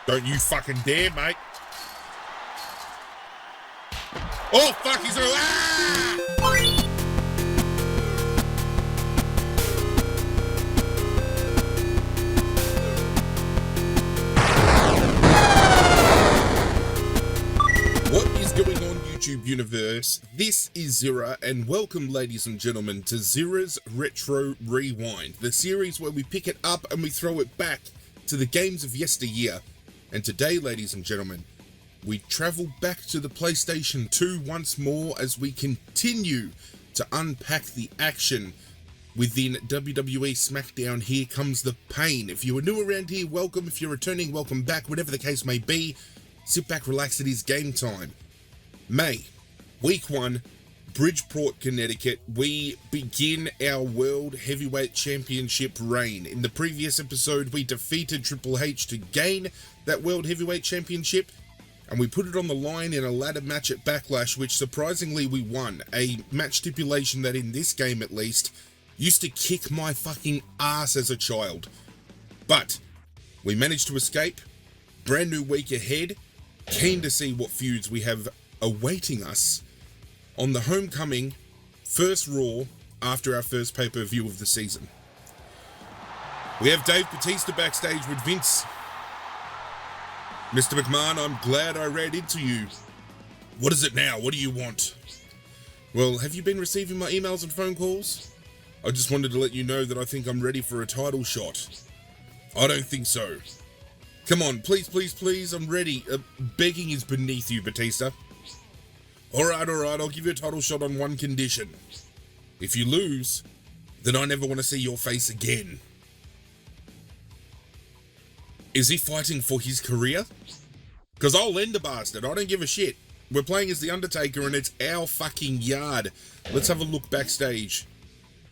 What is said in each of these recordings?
Don't you fucking dare, mate. Oh, fuck, he's through. Ah! What is going on, YouTube universe? This is Zirra, and welcome, ladies and gentlemen, to Zirra's Retro Rewind, the series where we pick it up and we throw it back to the games of yesteryear. And today, ladies and gentlemen, we travel back to the PlayStation 2 once more as we continue to unpack the action within WWE SmackDown. Here comes the pain. If you are new around here, welcome. If you're returning, welcome back. Whatever the case may be, sit back, relax, it is game time. May, week 1, Bridgeport, Connecticut, we begin our World Heavyweight Championship reign. In the previous episode, we defeated Triple H to gain that World Heavyweight Championship, and we put it on the line in a ladder match at Backlash, which surprisingly we won. A match stipulation that in this game at least used to kick my fucking ass as a child. But we managed to escape. Brand new week ahead. Keen to see what feuds we have awaiting us on the homecoming first Raw after our first pay-per-view of the season. We have Dave Bautista backstage with Vince. Mr. McMahon, I'm glad I ran into you. What is it now? What do you want? Well, have you been receiving my emails and phone calls? I just wanted to let you know that I think I'm ready for a title shot. I don't think so. Come on, please, please, please, I'm ready. Begging is beneath you, Batista. Alright, I'll give you a title shot on one condition. If you lose, then I never want to see your face again. Is he fighting for his career? Because I'll end the bastard, I don't give a shit. We're playing as the Undertaker and it's our fucking yard. Let's have a look backstage.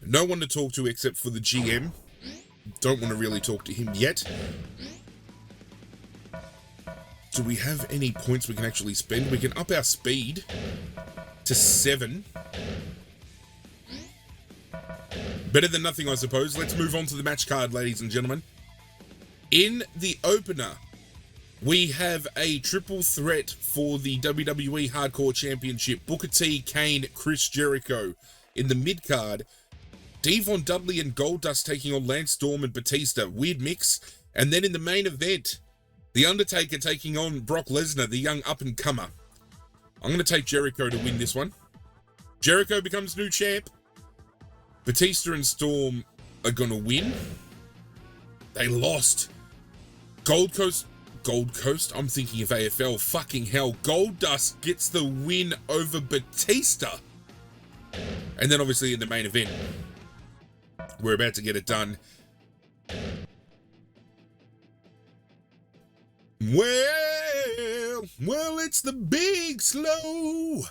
No one to talk to except for the GM. Don't want to really talk to him yet. Do we have any points we can actually spend? We can up our speed to 7. Better than nothing, I suppose. Let's move on to the match card, ladies and gentlemen. In the opener, we have a triple threat for the WWE Hardcore Championship. Booker T, Kane, Chris Jericho. In the mid-card, Devon Dudley and Goldust taking on Lance Storm and Batista. Weird mix. And then in the main event, The Undertaker taking on Brock Lesnar, the young up-and-comer. I'm going to take Jericho to win this one. Jericho becomes new champ. Batista and Storm are going to win. They lost. Gold Coast, I'm thinking of AFL. Fucking hell. Goldust gets the win over Batista. And then obviously in the main event, we're about to get it done. Well, it's the big slow.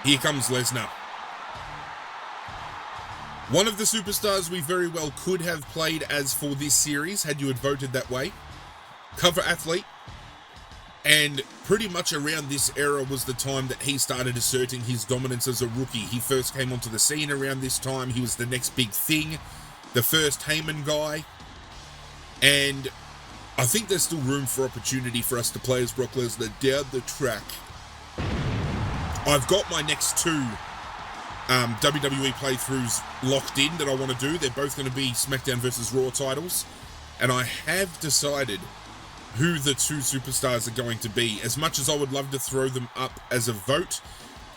Here comes Lesnar. One of the superstars we very well could have played as for this series, had you had voted that way. Cover athlete. And pretty much around this era was the time that he started asserting his dominance as a rookie. He first came onto the scene around this time. He was the next big thing. The first Heyman guy. And I think there's still room for opportunity for us to play as Brock Lesnar down the track. I've got my next 2 WWE playthroughs locked in that I want to do. They're both going to be SmackDown versus Raw titles. And I have decided who the 2 superstars are going to be. As much as I would love to throw them up as a vote,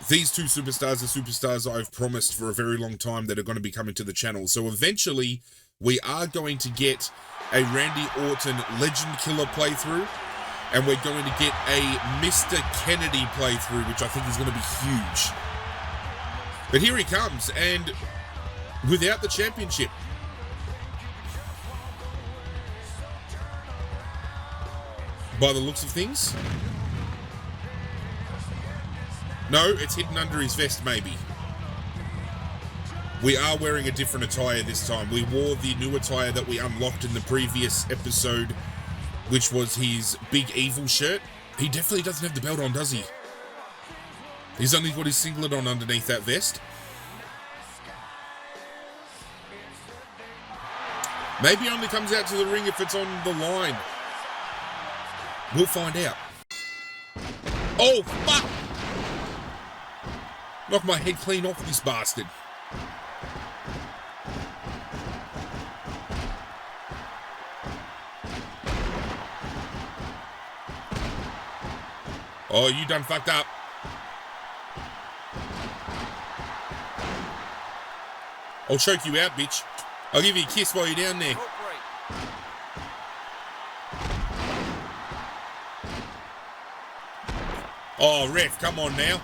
these 2 superstars are superstars I've promised for a very long time that are going to be coming to the channel. So eventually, we are going to get a Randy Orton Legend Killer playthrough, and we're going to get a Mr. Kennedy playthrough, which I think is going to be huge. But here he comes, and without the championship. By the looks of things. No, it's hidden under his vest, maybe. We are wearing a different attire this time. We wore the new attire that we unlocked in the previous episode, which was his Big Evil shirt. He definitely doesn't have the belt on, does he? He's only got his singlet on underneath that vest. Maybe only comes out to the ring if it's on the line. We'll find out. Oh, fuck! Knock my head clean off this bastard. Oh, you done fucked up. I'll choke you out, bitch. I'll give you a kiss while you're down there. Oh, ref, come on now.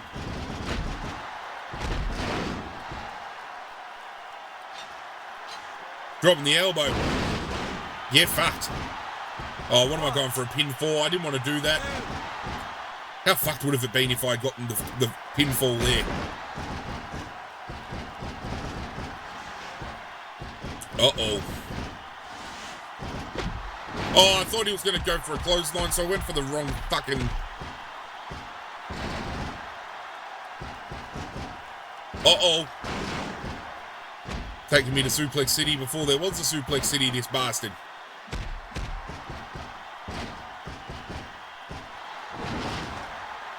Dropping the elbow. Yeah, fucked. Oh, what am I going for a pinfall? I didn't want to do that. How fucked would have it been if I had gotten the pinfall there? Uh-oh. Oh, I thought he was going to go for a clothesline, so I went for the wrong fucking... Uh-oh. Taking me to Suplex City before there was a Suplex City, this bastard.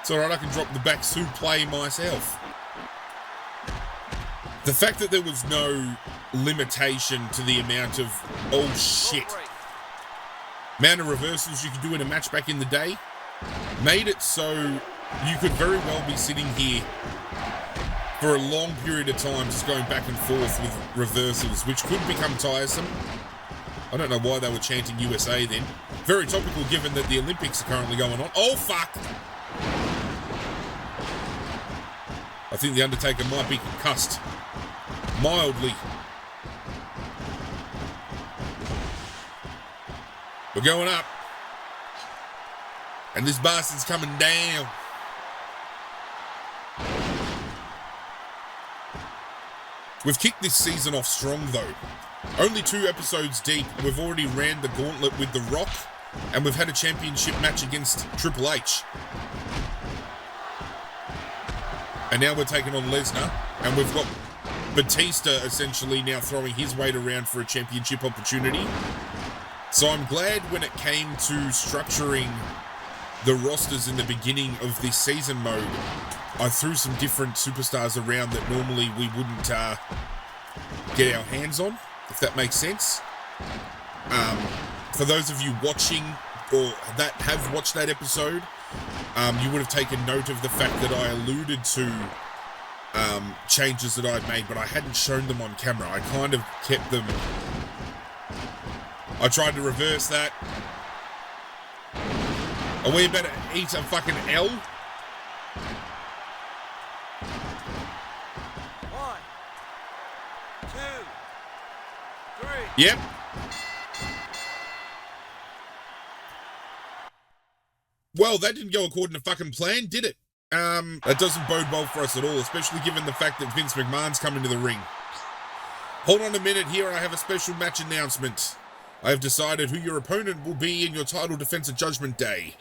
It's alright, I can drop the back suplex myself. The fact that there was no limitation to the amount of, oh shit, amount of reversals you could do in a match back in the day made it so you could very well be sitting here for a long period of time just going back and forth with reversals, which could become tiresome. I don't know why they were chanting USA then. Very topical given that the Olympics are currently going on. Oh, fuck! I think the Undertaker might be concussed. Mildly. We're going up. And this bastard's coming down. We've kicked this season off strong though. Only 2 episodes deep, we've already ran the gauntlet with The Rock, and we've had a championship match against Triple H. And now we're taking on Lesnar, and we've got Batista essentially now throwing his weight around for a championship opportunity. So I'm glad when it came to structuring the rosters in the beginning of this season mode, I threw some different superstars around that normally we wouldn't get our hands on, if that makes sense. For those of you watching or that have watched that episode, you would have taken note of the fact that I alluded to changes that I'd made, but I hadn't shown them on camera. I kind of kept them... I tried to reverse that. Are we about to eat a fucking L? 1, 2, 3. Yep. Well, that didn't go according to fucking plan, did it? That doesn't bode well for us at all, especially given the fact that Vince McMahon's coming to the ring. Hold on a minute, here I have a special match announcement. I have decided who your opponent will be in your title defense at Judgment Day.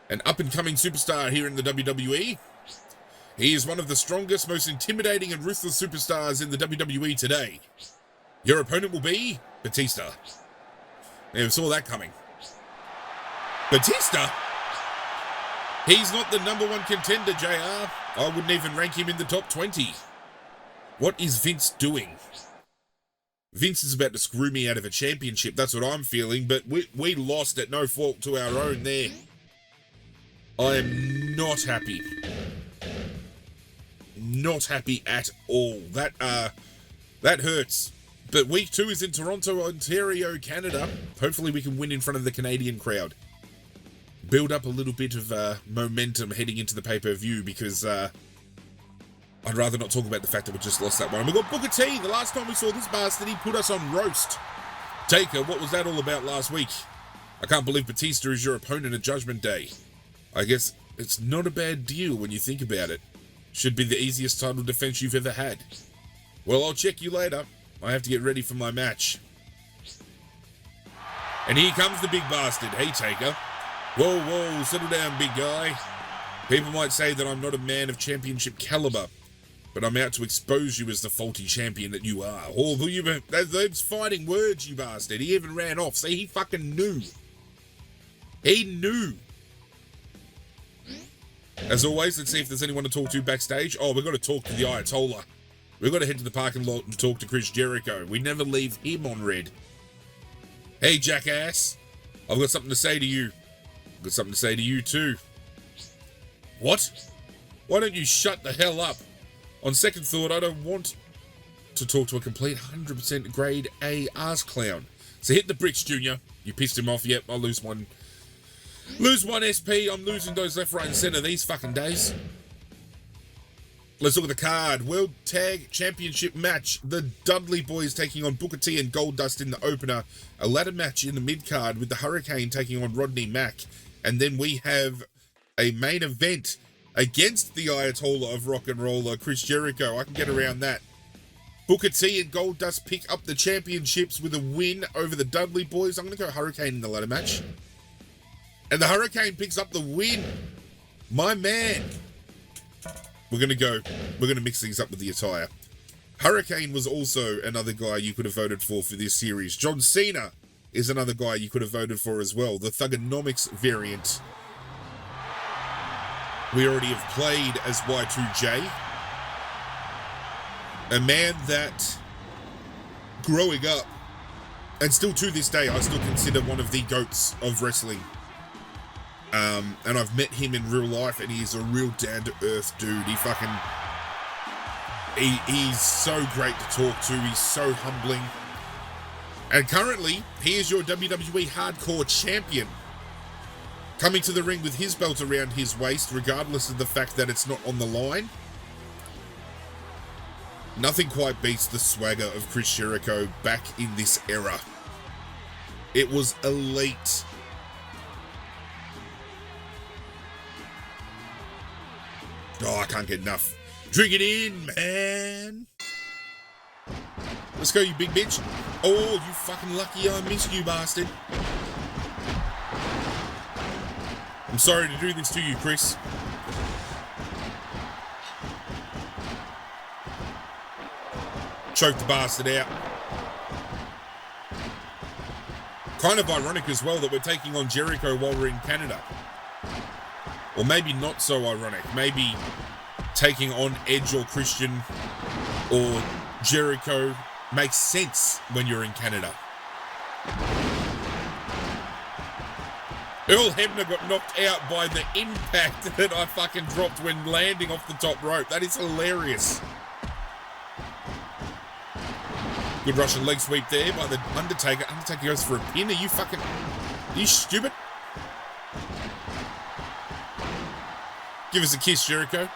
An up-and-coming superstar here in the WWE. He is one of the strongest, most intimidating and ruthless superstars in the WWE today. Your opponent will be Batista. Never saw that coming. Batista? He's not the #1 contender, JR. I wouldn't even rank him in the top 20. What is Vince doing? Vince is about to screw me out of a championship, that's what I'm feeling, but we lost at no fault to our own there. I am not happy. Not happy at all. That hurts. But week 2 is in Toronto, Ontario, Canada. Hopefully we can win in front of the Canadian crowd. Build up a little bit of momentum heading into the pay-per-view, because I'd rather not talk about the fact that we just lost that one. And we got Booker T. The last time we saw this bastard, he put us on roast. Taker, what was that all about last week? I can't believe Batista is your opponent at Judgment Day. I guess it's not a bad deal when you think about it. Should be the easiest title defense you've ever had. Well, I'll check you later. I have to get ready for my match. And here comes the big bastard. Hey, Taker. Whoa, whoa, settle down, big guy. People might say that I'm not a man of championship caliber, but I'm out to expose you as the faulty champion that you are. Oh, those fighting words, you bastard. He even ran off. See, he fucking knew. He knew. As always, let's see if there's anyone to talk to backstage. Oh, we've got to talk to the Ayatollah. We've got to head to the parking lot and talk to Chris Jericho. We never leave him on red. Hey, jackass. I've got something to say to you. I've got something to say to you, too. What? Why don't you shut the hell up? On second thought, I don't want to talk to a complete 100% grade A ass clown. So hit the bricks, Junior. You pissed him off. Yep, I'll lose one. Lose one SP. I'm losing those left, right, and center these fucking days. Let's look at the card. World Tag Championship match. The Dudley Boys taking on Booker T and Goldust in the opener. A ladder match in the mid-card with the Hurricane taking on Rodney Mack. And then we have a main event against the Ayatollah of Rock and Roller, Chris Jericho. I can get around that. Booker T and Goldust pick up the championships with a win over the Dudley Boys. I'm going to go Hurricane in the ladder match. And the Hurricane picks up the win. My man. We're going to mix things up with the attire. Hurricane was also another guy you could have voted for this series. John Cena is another guy you could have voted for as well. The Thugonomics variant. We already have played as Y2J. A man that, growing up, and still to this day, I still consider one of the GOATs of wrestling. And I've met him in real life, and he's a real down-to-earth dude. He's so great to talk to. He's so humbling. And currently, he is your WWE Hardcore Champion. Coming to the ring with his belt around his waist, regardless of the fact that it's not on the line. Nothing quite beats the swagger of Chris Jericho back in this era. It was elite. Oh, I can't get enough. Drink it in, man. Let's go, you big bitch. Oh, you fucking lucky I missed you, bastard. I'm sorry to do this to you, Chris. Choke the bastard out. Kind of ironic as well that we're taking on Jericho while we're in Canada. Or maybe not so ironic. Maybe taking on Edge or Christian or Jericho makes sense when you're in Canada. Earl Hebner got knocked out by the impact that I fucking dropped when landing off the top rope. That is hilarious. Good Russian leg sweep there by the Undertaker. Undertaker goes for a pin. Are you stupid? Give us a kiss, Jericho.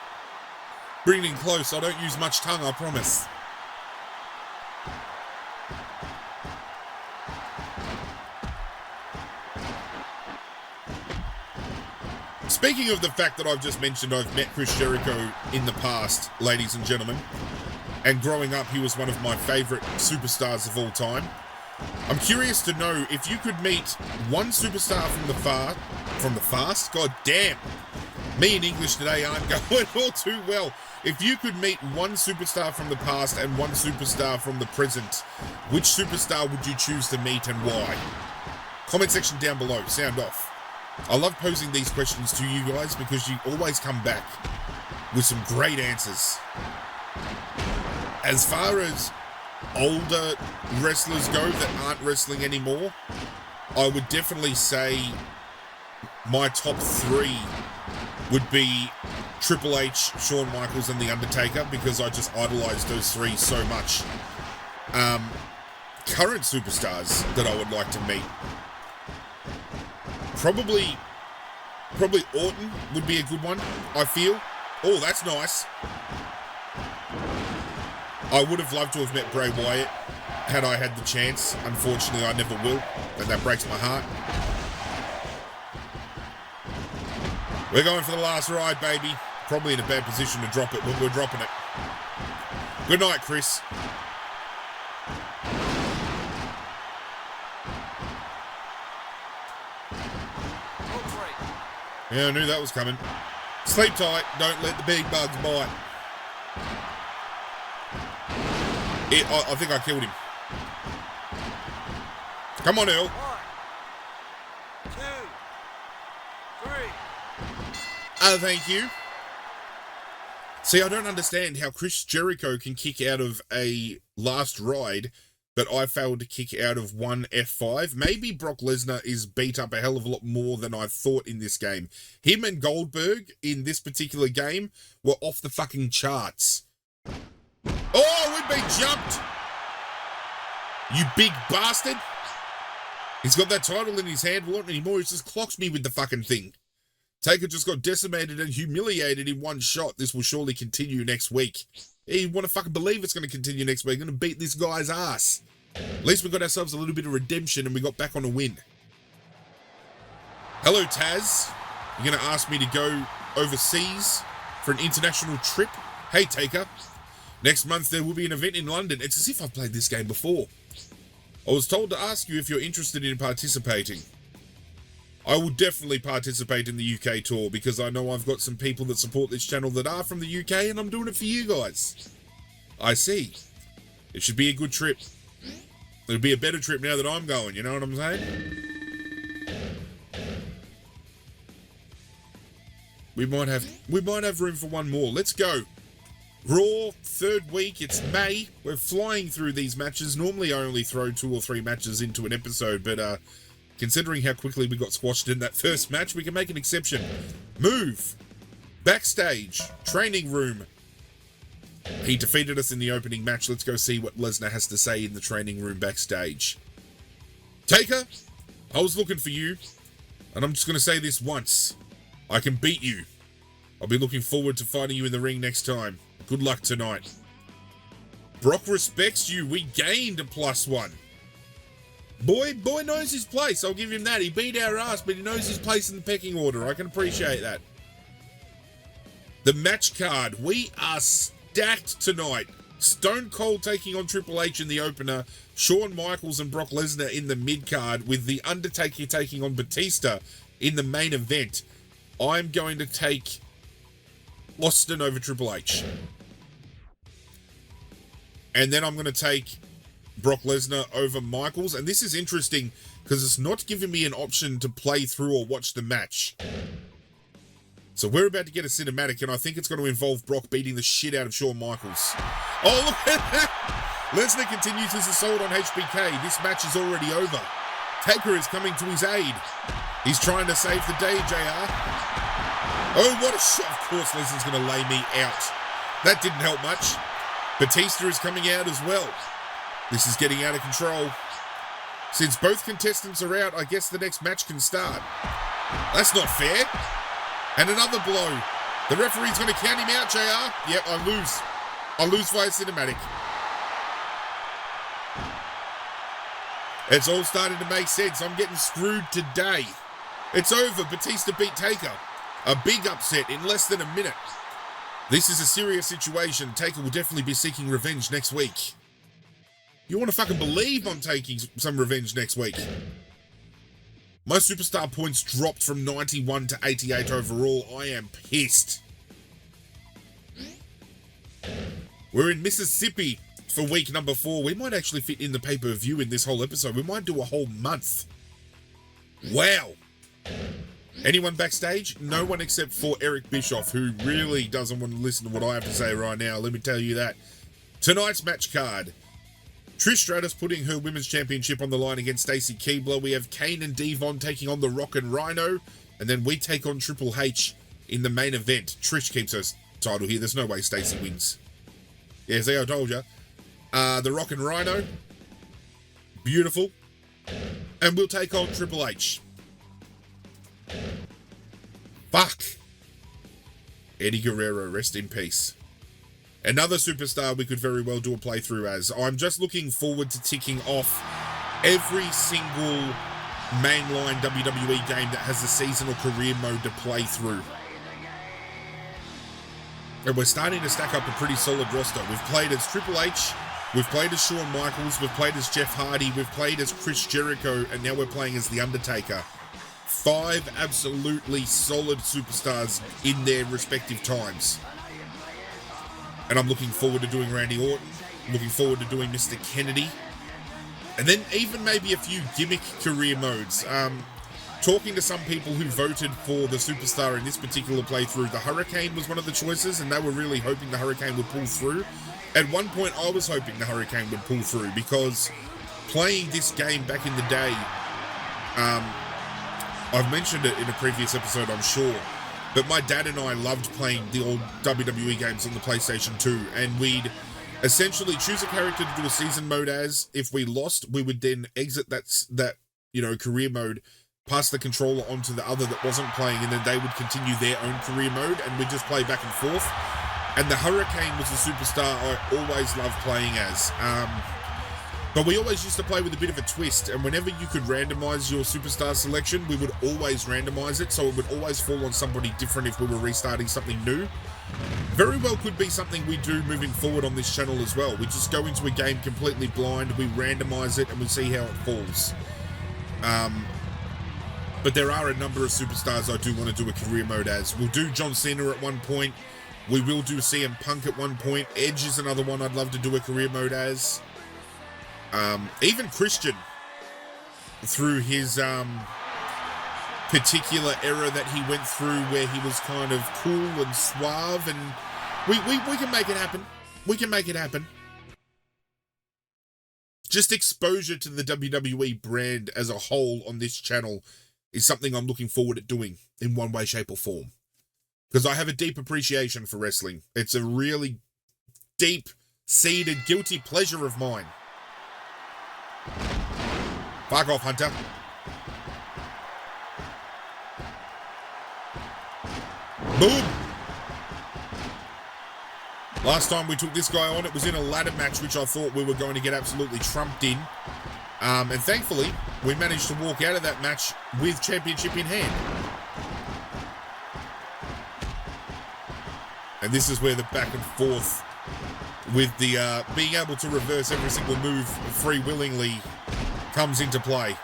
Bring it in close. I don't use much tongue, I promise. Speaking of the fact that I've just mentioned I've met Chris Jericho in the past, ladies and gentlemen, and growing up he was one of my favourite superstars of all time. I'm curious to know if you could meet one superstar from the past? God damn. Me in English today aren't going all too well. If you could meet one superstar from the past and one superstar from the present, which superstar would you choose to meet and why? Comment section down below. Sound off. I love posing these questions to you guys because you always come back with some great answers. As far as older wrestlers go that aren't wrestling anymore, I would definitely say my top three would be Triple H, Shawn Michaels, and The Undertaker, because I just idolize those three so much. Current superstars that I would like to meet. Probably Orton would be a good one, I feel. Oh, that's nice. I would have loved to have met Bray Wyatt had I had the chance. Unfortunately, I never will, and that breaks my heart. We're going for the last ride, baby. Probably in a bad position to drop it, but we're dropping it. Good night, Chris. Yeah, I knew that was coming. Sleep tight. Don't let the big bugs bite. I think I killed him. Come on, Earl. 1, 2, 3. Oh, thank you. See, I don't understand how Chris Jericho can kick out of a last ride, but I failed to kick out of one F5. Maybe Brock Lesnar is beat up a hell of a lot more than I thought in this game. Him and Goldberg in this particular game were off the fucking charts. Oh, we've been jumped! You big bastard! He's got that title in his hand, won't anymore. He just clocks me with the fucking thing. Taker just got decimated and humiliated in one shot. This will surely continue next week. You want to fucking believe it's going to continue next week. Going to beat this guy's ass. At least we got ourselves a little bit of redemption and we got back on a win. Hello, Taz. You're going to ask me to go overseas for an international trip? Hey, Taker. Next month there will be an event in London. It's as if I've played this game before. I was told to ask you if you're interested in participating. I will definitely participate in the UK tour because I know I've got some people that support this channel that are from the UK and I'm doing it for you guys. I see. It should be a good trip. It'll be a better trip now that I'm going, you know what I'm saying? We might have room for one more. Let's go. Raw, third week, it's May. We're flying through these matches. Normally I only throw 2 or 3 matches into an episode, but considering how quickly we got squashed in that first match, we can make an exception. Move. Backstage. Training room. He defeated us in the opening match. Let's go see what Lesnar has to say in the training room backstage. Taker, I was looking for you, and I'm just going to say this once. I can beat you. I'll be looking forward to fighting you in the ring next time. Good luck tonight. Brock respects you. We gained a +1. Boy knows his place. I'll give him that. He beat our ass, but he knows his place in the pecking order. I can appreciate that. The match card. We are stacked tonight. Stone Cold taking on Triple H in the opener. Shawn Michaels and Brock Lesnar in the mid card, with the Undertaker taking on Batista in the main event. I'm going to take Austin over Triple H. And then I'm going to take Brock Lesnar over Michaels. And this is interesting because it's not giving me an option to play through or watch the match. So we're about to get a cinematic, and I think it's going to involve Brock beating the shit out of Shawn Michaels. Oh, look at that! Lesnar continues his assault on HBK. This match is already over. Taker is coming to his aid. He's trying to save the day, JR. Oh, what a shot. Of course, Lesnar's going to lay me out. That didn't help much. Batista is coming out as well. This is getting out of control. Since both contestants are out, I guess the next match can start. That's not fair. And another blow. The referee's going to count him out, JR. Yep, I lose. I lose via cinematic. It's all starting to make sense. I'm getting screwed today. It's over. Batista beat Taker. A big upset in less than a minute. This is a serious situation. Taker will definitely be seeking revenge next week. You want to fucking believe I'm taking some revenge next week? My superstar points dropped from 91 to 88 overall. I am pissed. We're in Mississippi for week number 4. We might actually fit in the pay-per-view in this whole episode. We might do a whole month. Wow. Anyone backstage? No one except for Eric Bischoff, who really doesn't want to listen to what I have to say right now. Let me tell you that. Tonight's match card. Trish Stratus putting her Women's Championship on the line against Stacy Keibler. We have Kane and Devon taking on The Rock and Rhino. And then we take on Triple H in the main event. Trish keeps her title here. There's no way Stacy wins. Yeah, see, I told you. The Rock and Rhino. Beautiful. And we'll take on Triple H. Fuck. Eddie Guerrero, rest in peace. Another superstar we could very well do a playthrough as. I'm just looking forward to ticking off every single mainline WWE game that has a seasonal career mode to play through. And we're starting to stack up a pretty solid roster. We've played as Triple H, we've played as Shawn Michaels, we've played as Jeff Hardy, we've played as Chris Jericho, and now we're playing as The Undertaker. 5 absolutely solid superstars in their respective times. And I'm looking forward to doing Randy Orton. Looking forward to doing Mr. Kennedy. And then even maybe a few gimmick career modes. Talking to some people who voted for the superstar in this particular playthrough, the Hurricane was one of the choices, and they were really hoping the Hurricane would pull through. At one point, I was hoping the Hurricane would pull through, because playing this game back in the day, I've mentioned it in a previous episode, I'm sure, but my dad and I loved playing the old WWE games on the PlayStation 2, and we'd essentially choose a character to do a season mode as. If we lost, we would then exit that career mode, pass the controller onto the other that wasn't playing, and then they would continue their own career mode, and we'd just play back and forth. And the Hurricane was the superstar I always loved playing as. But we always used to play with a bit of a twist, and whenever you could randomize your superstar selection, we would always randomize it, so it would always fall on somebody different if we were restarting something new. Very well could be something we do moving forward on this channel as well. We just go into a game completely blind, we randomize it, and we see how it falls. But there are a number of superstars I do want to do a career mode as. We'll do John Cena at one point. We will do CM Punk at one point. Edge is another one I'd love to do a career mode as. Even Christian, through his particular era that he went through, where he was kind of cool and suave, and we can make it happen. We can make it happen. Just exposure to the WWE brand as a whole on this channel is something I'm looking forward to doing in one way, shape, or form. Because I have a deep appreciation for wrestling. It's a really deep-seated guilty pleasure of mine. Fuck off, Hunter. Boom! Last time we took this guy on, it was in a ladder match, which I thought we were going to get absolutely trumped in. And thankfully, we managed to walk out of that match with championship in hand. And this is where the back and forth with the being able to reverse every single move free-willingly comes into play.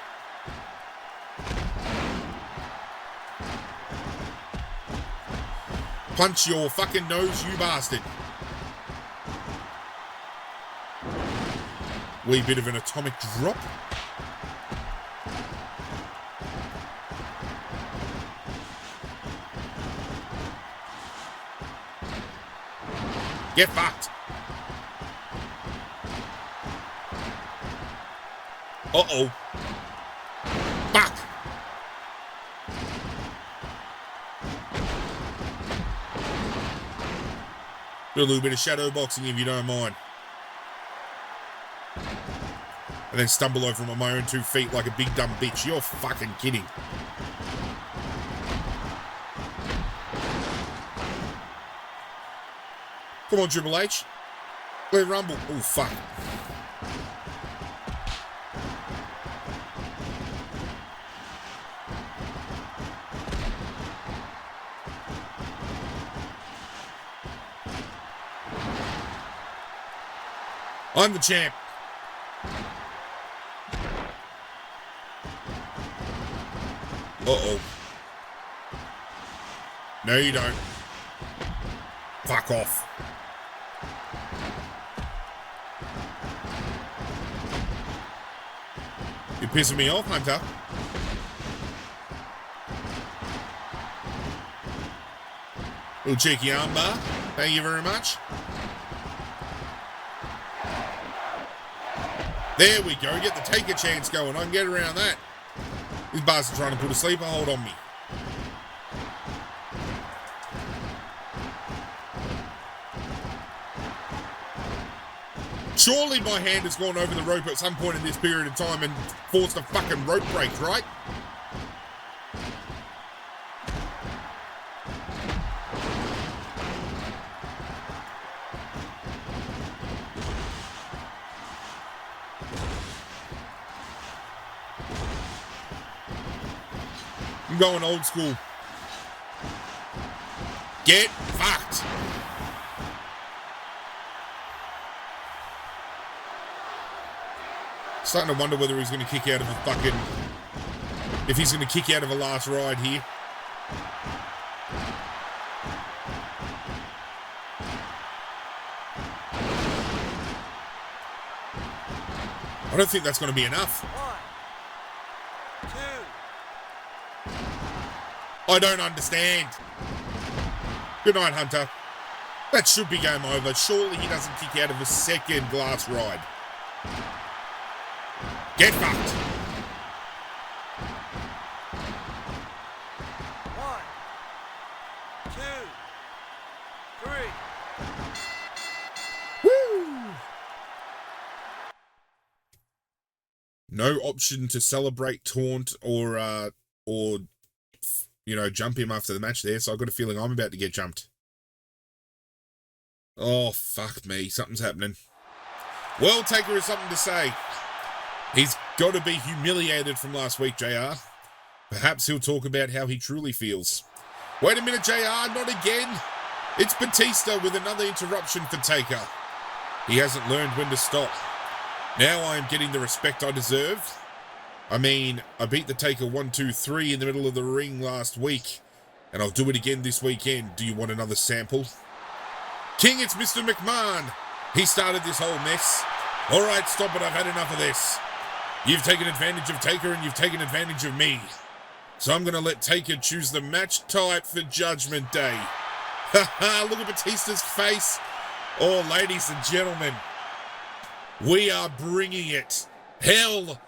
Punch your fucking nose, you bastard. Wee bit of an atomic drop. Get fucked. Uh-oh. Fuck. Do a little bit of shadow boxing if you don't mind. And then stumble over on my own 2 feet like a big dumb bitch. You're fucking kidding. Come on, Triple H. Let it rumble. Oh, fuck. I'm the champ. Uh-oh. No, you don't. Fuck off. You're pissing me off, Hunter. Little cheeky armbar. Thank you very much. There we go. Get the Taker chance going. I can get around that. This bastard's trying to put a sleeper hold on me. Surely my hand has gone over the rope at some point in this period of time and forced a fucking rope break, right? I'm going old school. Get fucked. Starting to wonder whether he's going to kick out of a fucking... if he's going to kick out of a last ride here. I don't think that's going to be enough. 1, 2. I don't understand. Good night, Hunter. That should be game over. Surely he doesn't kick out of a second glass ride. Get fucked. 1, 2, 3. Woo! No option to celebrate, taunt, or jump him after the match there, so I've got a feeling I'm about to get jumped. Oh, fuck me. Something's happening. World Taker has something to say. He's got to be humiliated from last week, JR. Perhaps he'll talk about how he truly feels. Wait a minute, JR, not again. It's Batista with another interruption for Taker. He hasn't learned when to stop. Now I am getting the respect I deserve. I mean, I beat the Taker 1-2-3 in the middle of the ring last week, and I'll do it again this weekend. Do you want another sample? King, it's Mr. McMahon. He started this whole mess. All right, stop it. I've had enough of this. You've taken advantage of Taker and you've taken advantage of me. So I'm going to let Taker choose the match type for Judgment Day. Haha, look at Batista's face. Oh, ladies and gentlemen, we are bringing it. Hell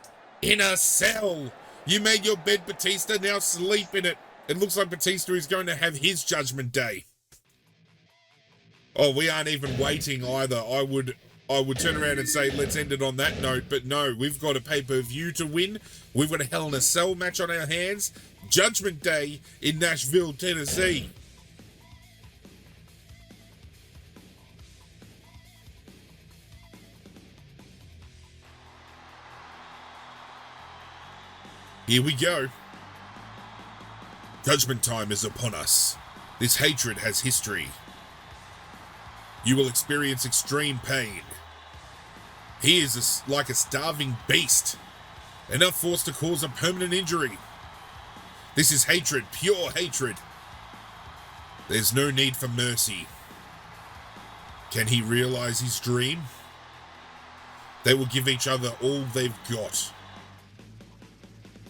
in a cell. You made your bed, Batista. Now sleep in it. It looks like Batista is going to have his Judgment Day. Oh, we aren't even waiting either. I would turn around and say, let's end it on that note. But no, we've got a pay-per-view to win. We've got a Hell in a Cell match on our hands. Judgment Day in Nashville, Tennessee. Here we go. Judgment time is upon us. This hatred has history. You will experience extreme pain. He is like a starving beast, enough force to cause a permanent injury. This is hatred, pure hatred. There's no need for mercy. Can he realize his dream? They will give each other all they've got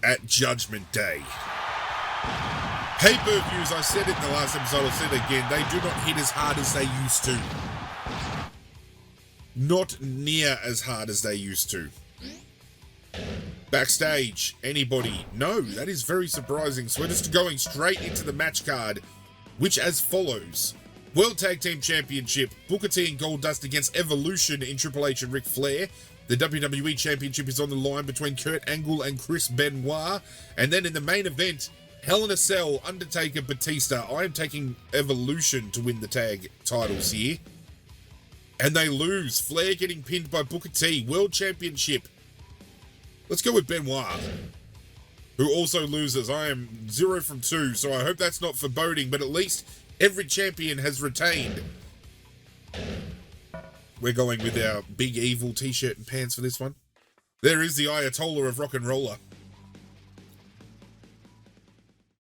at Judgment Day. Pay-per-views, I said it in the last episode, I'll say it again, they do not hit as hard as they used to. Not near as hard as they used to. Backstage, anybody? No, that is very surprising. So we're just going straight into the match card, which as follows. World Tag Team Championship, Booker T and Goldust against Evolution in Triple H and Ric Flair. The WWE Championship is on the line between Kurt Angle and Chris Benoit. And then in the main event, Hell in a Cell, Undertaker, Batista. I am taking Evolution to win the tag titles here. And they lose. Flair getting pinned by Booker T. World Championship. Let's go with Benoit, who also loses. I am 0 from 2, so I hope that's not foreboding, but at least every champion has retained. We're going with our Big Evil t-shirt and pants for this one. There is the Ayatollah of Rock and Roller.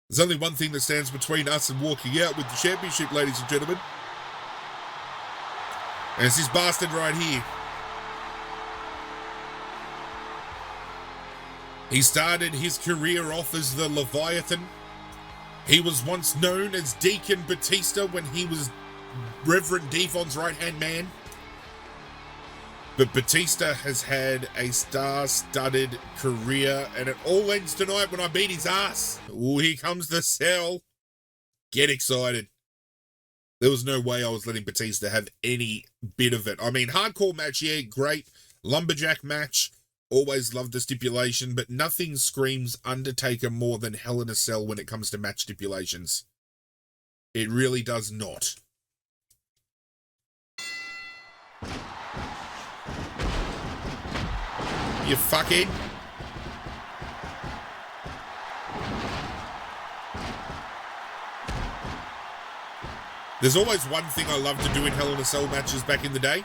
There's only one thing that stands between us and walking out with the championship, ladies and gentlemen. And it's this bastard right here. He started his career off as the Leviathan. He was once known as Deacon Batista when he was Reverend Devon's right-hand man. But Batista has had a star-studded career, and it all ends tonight when I beat his ass. Oh, here comes the cell. Get excited. There was no way I was letting Batista have any bit of it. I mean, hardcore match, yeah, great. Lumberjack match, always loved the stipulation, but nothing screams Undertaker more than Hell in a Cell when it comes to match stipulations. It really does not. You fucking. There's always one thing I love to do in Hell in a Cell matches back in the day.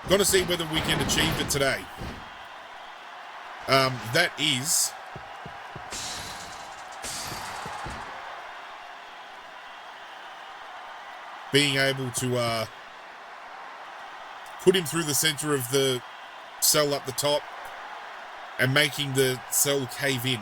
Gotta see whether we can achieve it today. That is being able to put him through the center of the cell up the top, and making the cell cave in.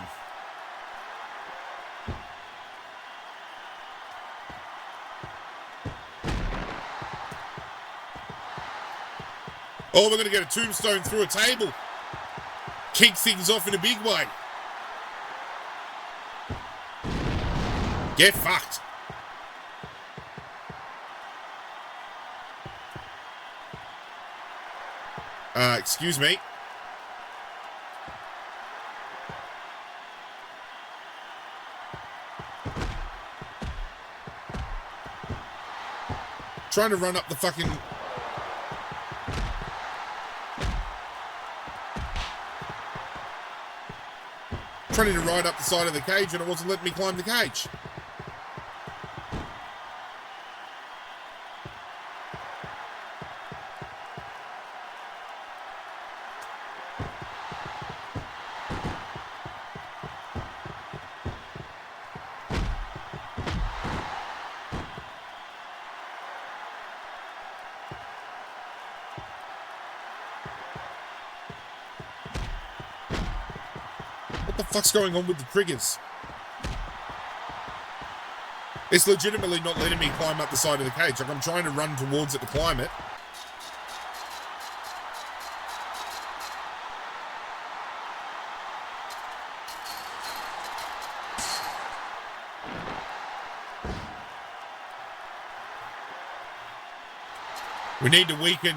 Oh, we're going to get a tombstone through a table. Kick things off in a big way. Get fucked. Excuse me. Trying to run up the fucking... Trying to ride up the side of the cage and it wasn't letting me climb the cage. What the fuck's going on with the triggers? It's legitimately not letting me climb up the side of the cage. Like, I'm trying to run towards it to climb it. We need to weaken...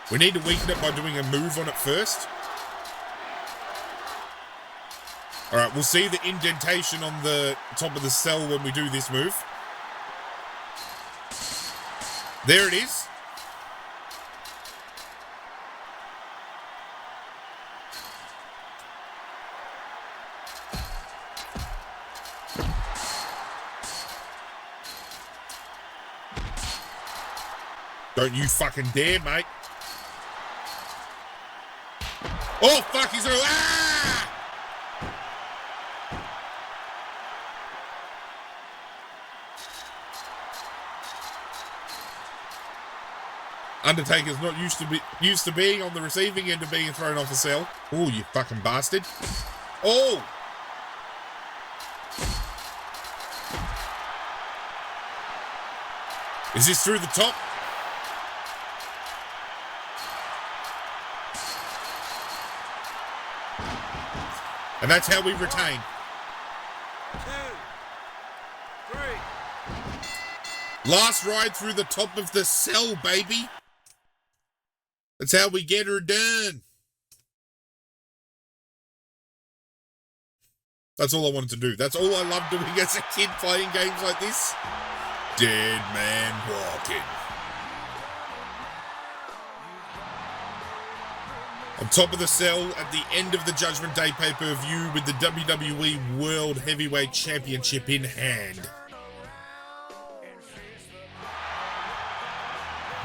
We need to weaken it by doing a move on it first. Alright, we'll see the indentation on the top of the cell when we do this move. There it is. Don't you fucking dare, mate. Oh, fuck, he's gonna... Ah! Undertaker's not used to being on the receiving end of being thrown off a cell. Oh, you fucking bastard. Oh! Is this through the top? And that's how we retain. 2, 3. Last ride through the top of the cell, baby. That's how we get her done. That's all I wanted to do. That's all I loved doing as a kid, playing games like this. Dead man walking. On top of the cell at the end of the Judgment Day pay-per-view with the WWE World Heavyweight Championship in hand.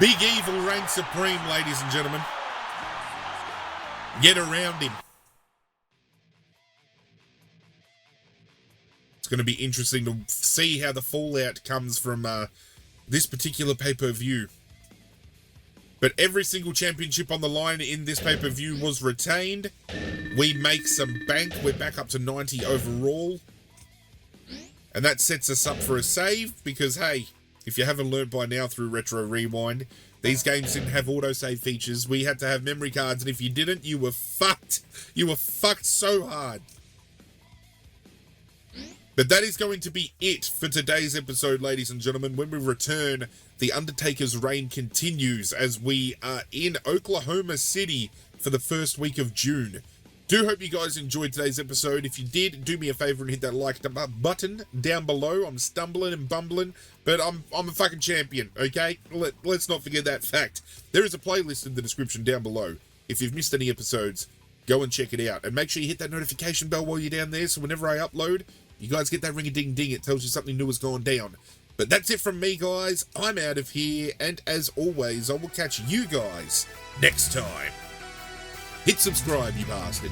Big Evil reigns supreme, ladies and gentlemen. Get around him. It's going to be interesting to see how the fallout comes from this particular pay-per-view. But every single championship on the line in this pay-per-view was retained. We make some bank. We're back up to 90 overall. And that sets us up for a save because, hey, if you haven't learned by now through Retro Rewind, these games didn't have autosave features. We had to have memory cards, and if you didn't, you were fucked. You were fucked so hard. But that is going to be it for today's episode, ladies and gentlemen. When we return, The Undertaker's reign continues as we are in Oklahoma City for the first week of June. Do hope you guys enjoyed today's episode. If you did, do me a favor and hit that like button down below. I'm stumbling and bumbling, but I'm a fucking champion, okay? Let's not forget that fact. There is a playlist in the description down below. If you've missed any episodes, go and check it out. And make sure you hit that notification bell while you're down there so whenever I upload, you guys get that ring-a-ding-ding. It tells you something new has gone down. But that's it from me, guys. I'm out of here. And as always, I will catch you guys next time. Hit subscribe, you bastard.